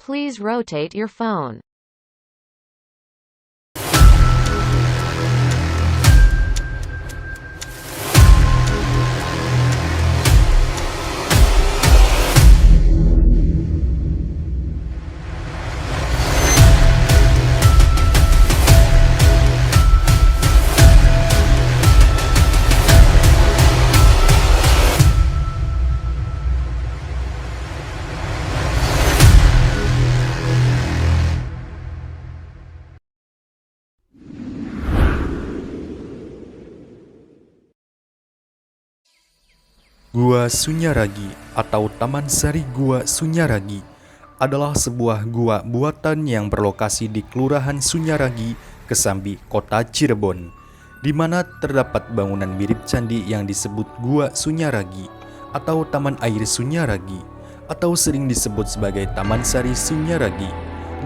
Please rotate your phone. Gua Sunyaragi atau Taman Sari Gua Sunyaragi adalah sebuah gua buatan yang berlokasi di Kelurahan Sunyaragi, Kesambi, Kota Cirebon, di mana terdapat bangunan mirip candi yang disebut Gua Sunyaragi atau Taman Air Sunyaragi atau sering disebut sebagai Taman Sari Sunyaragi.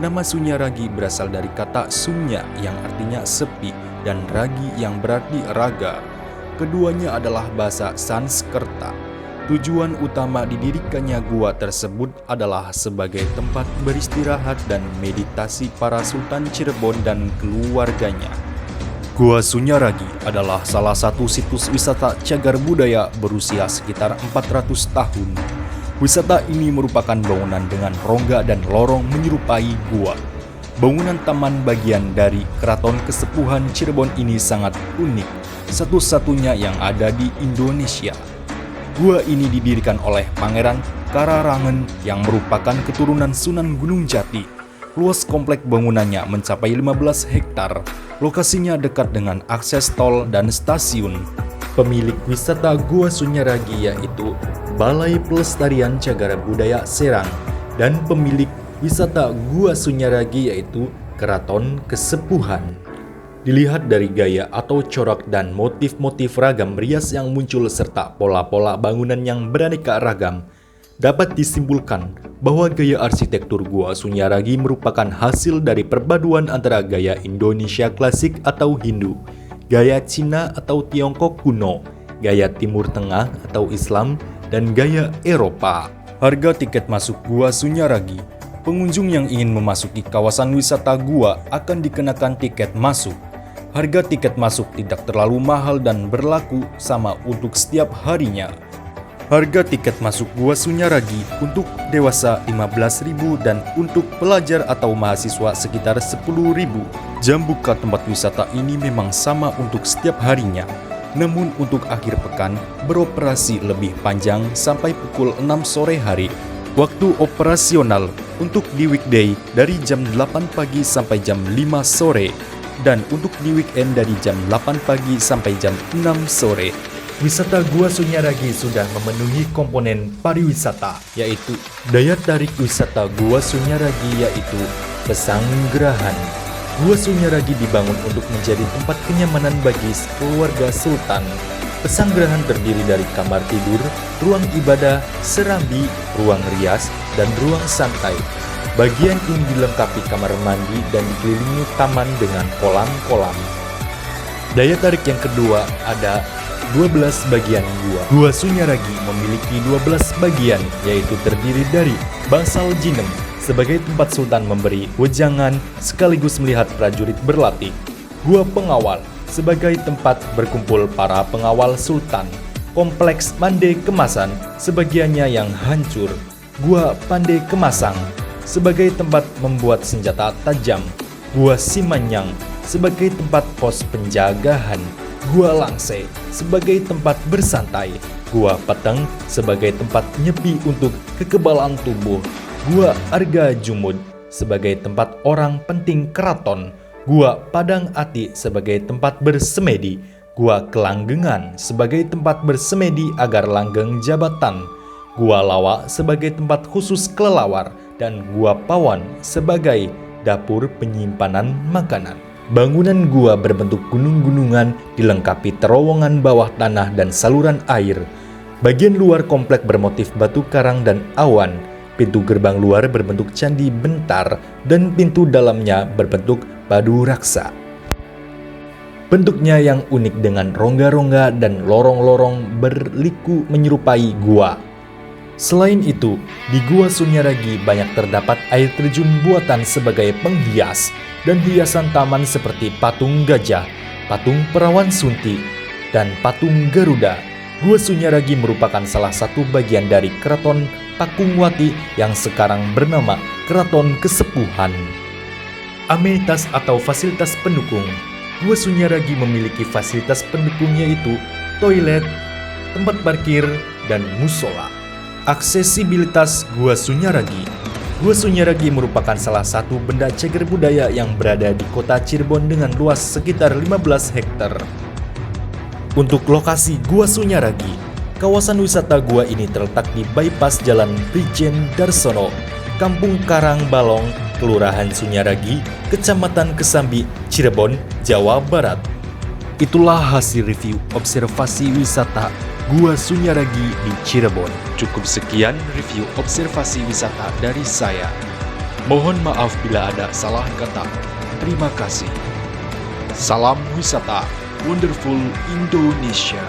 Nama Sunyaragi berasal dari kata sunya yang artinya sepi dan ragi yang berarti raga. Keduanya adalah bahasa Sanskerta. Tujuan utama didirikannya gua tersebut adalah sebagai tempat beristirahat dan meditasi para Sultan Cirebon dan keluarganya. Gua Sunyaragi adalah salah satu situs wisata cagar budaya berusia sekitar 400 tahun. Wisata ini merupakan bangunan dengan rongga dan lorong menyerupai gua. Bangunan taman bagian dari Keraton Kesepuhan Cirebon ini sangat unik, satu-satunya yang ada di Indonesia. Gua ini didirikan oleh Pangeran Kararangen yang merupakan keturunan Sunan Gunung Jati. Luas komplek bangunannya mencapai 15 hektar. Lokasinya dekat dengan akses tol dan stasiun. Pemilik wisata Gua Sunyaragi yaitu Balai Pelestarian Cagar Budaya Serang, dan pemilik wisata Gua Sunyaragi yaitu Keraton Kesepuhan. Dilihat dari gaya atau corak dan motif-motif ragam rias yang muncul serta pola-pola bangunan yang beraneka ragam, dapat disimpulkan bahwa gaya arsitektur Gua Sunyaragi merupakan hasil dari perpaduan antara gaya Indonesia klasik atau Hindu, gaya Cina atau Tiongkok kuno, gaya Timur Tengah atau Islam, dan gaya Eropa. Harga tiket masuk Gua Sunyaragi. Pengunjung yang ingin memasuki kawasan wisata gua akan dikenakan tiket masuk. Harga tiket masuk tidak terlalu mahal dan berlaku sama untuk setiap harinya. Harga tiket masuk Gua Sunyaragi untuk dewasa 15.000 dan untuk pelajar atau mahasiswa sekitar 10.000. Jam buka tempat wisata ini memang sama untuk setiap harinya. Namun untuk akhir pekan beroperasi lebih panjang sampai pukul 6 sore hari. Waktu operasional untuk di weekday dari jam 8 pagi sampai jam 5 sore dan untuk di weekend dari jam 8 pagi sampai jam 6 sore. Wisata Gua Sunyaragi sudah memenuhi komponen pariwisata, yaitu daya tarik wisata Gua Sunyaragi yaitu pesanggerahan. Gua Sunyaragi dibangun untuk menjadi tempat kenyamanan bagi keluarga Sultan. Pesanggerahan terdiri dari kamar tidur, ruang ibadah, serambi, ruang rias, dan ruang santai. Bagian ini dilengkapi kamar mandi dan dikelilingi taman dengan kolam-kolam. Daya tarik yang kedua ada 12 bagian gua. Gua Sunyaragi memiliki 12 bagian, yaitu terdiri dari Bangsal Jinem sebagai tempat Sultan memberi wejangan sekaligus melihat prajurit berlatih. Gua Pengawal sebagai tempat berkumpul para pengawal Sultan. Kompleks Pandai Kemasan sebagiannya yang hancur. Gua Pandai Kemasang sebagai tempat membuat senjata tajam. Gua Simanyang sebagai tempat pos penjagaan. Gua Langse sebagai tempat bersantai. Gua Peteng sebagai tempat nyepi untuk kekebalan tubuh. Gua Arga Jumud sebagai tempat orang penting keraton. Gua Padang Ati sebagai tempat bersemedi. Gua Kelanggengan sebagai tempat bersemedi agar langgeng jabatan. Gua Lawa sebagai tempat khusus kelelawar. Dan Gua Pawan sebagai dapur penyimpanan makanan. Bangunan gua berbentuk gunung-gunungan dilengkapi terowongan bawah tanah dan saluran air. Bagian luar komplek bermotif batu karang dan awan. Pintu gerbang luar berbentuk candi bentar dan pintu dalamnya berbentuk padu raksa. Bentuknya yang unik dengan rongga-rongga dan lorong-lorong berliku menyerupai gua. Selain itu, di Gua Sunyaragi banyak terdapat air terjun buatan sebagai penghias dan hiasan taman seperti patung gajah, patung perawan Sunti, dan patung Garuda. Gua Sunyaragi merupakan salah satu bagian dari Keraton Pakungwati yang sekarang bernama Keraton Kesepuhan. Amenitas atau fasilitas pendukung. Gua Sunyaragi memiliki fasilitas pendukung yaitu toilet, tempat parkir, dan musola. Aksesibilitas Gua Sunyaragi. Gua Sunyaragi merupakan salah satu benda cagar budaya yang berada di kota Cirebon dengan luas sekitar 15 hektar. Untuk lokasi Gua Sunyaragi, kawasan wisata gua ini terletak di bypass Jalan Brigjen Darsono, Kampung Karang Balong, Kelurahan Sunyaragi, Kecamatan Kesambi, Cirebon, Jawa Barat. Itulah hasil review observasi wisata Gua Sunyaragi di Cirebon. Cukup sekian review observasi wisata dari saya. Mohon maaf bila ada salah kata. Terima kasih. Salam wisata, wonderful Indonesia.